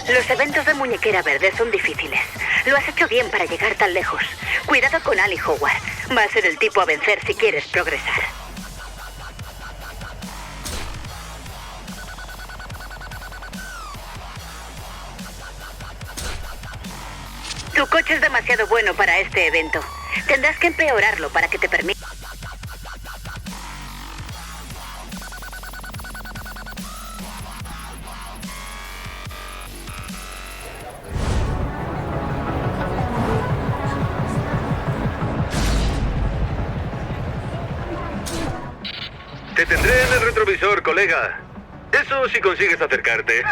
Los eventos de Muñequera Verde son difíciles. Lo has hecho bien para llegar tan lejos. Cuidado con Ali Howard. Va a ser el tipo a vencer si quieres progresar. Tu coche es demasiado bueno para este evento. Tendrás que empeorarlo para que te permita... Te tendré en el retrovisor, colega. Eso si consigues acercarte.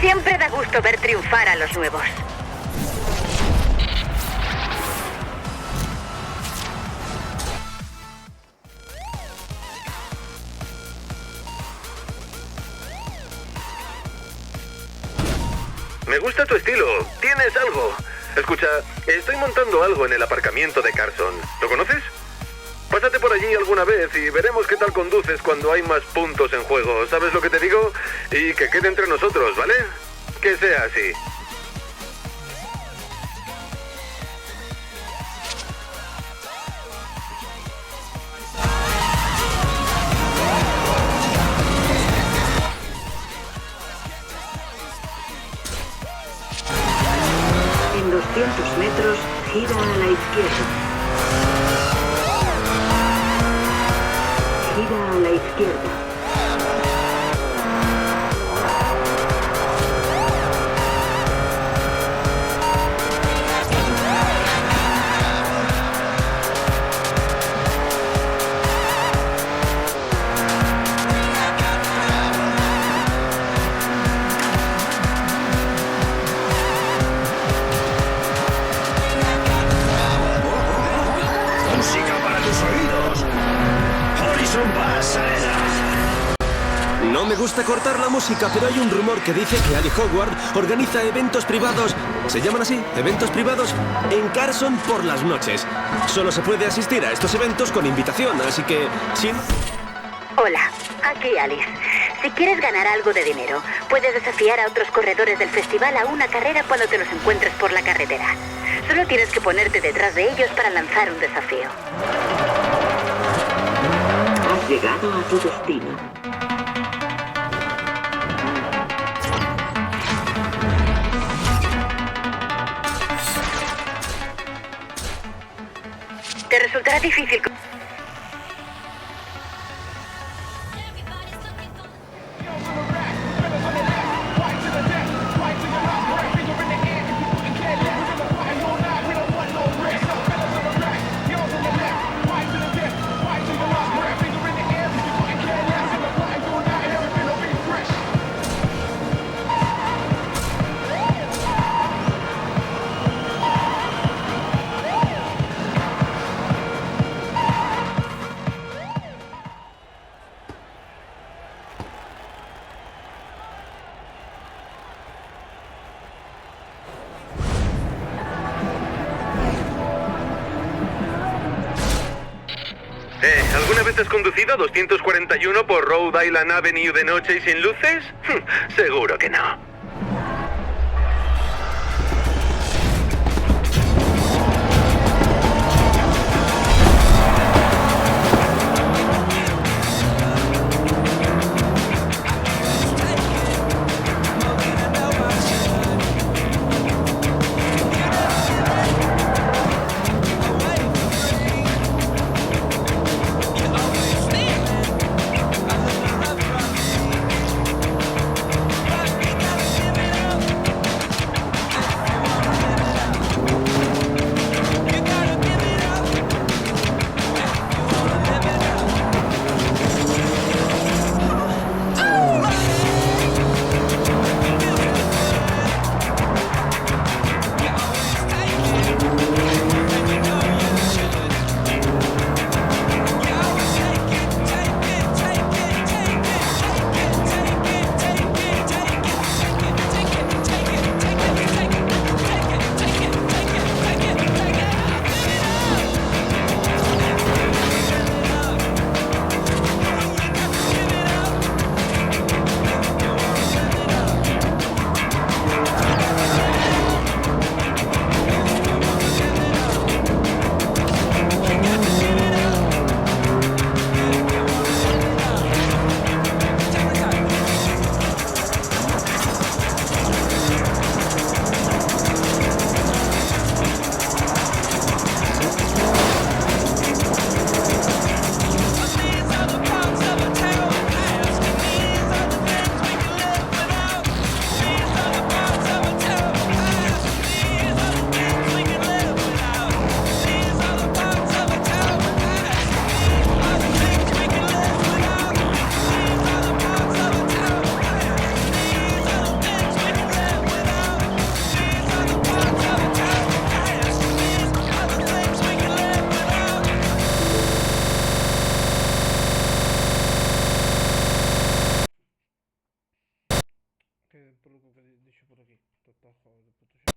Siempre da gusto ver triunfar a los nuevos. Me gusta tu estilo. Tienes algo. Escucha, estoy montando algo en el aparcamiento de Carson. ¿Lo conoces? Pásate por allí alguna vez y veremos qué tal conduces cuando hay más puntos en juego. ¿Sabes lo que te digo? Y que quede entre nosotros, ¿vale? Que sea así. En 200 metros, gira a la izquierda. Gira a la izquierda. gusta cortar la música, pero hay un rumor que dice que Ali Howard organiza eventos privados, ¿se llaman así? Eventos privados en Carson por las noches. Solo se puede asistir a estos eventos con invitación, así que si no... Hola, aquí Alice. Si quieres ganar algo de dinero, puedes desafiar a otros corredores del festival a una carrera cuando te los encuentres por la carretera. Solo tienes que ponerte detrás de ellos para lanzar un desafío. Has llegado a tu destino. Te resultará difícil... ¿Alguna vez has conducido 241 por Rhode Island Avenue de noche y sin luces? Seguro que no. Por lo que dicho por aquí.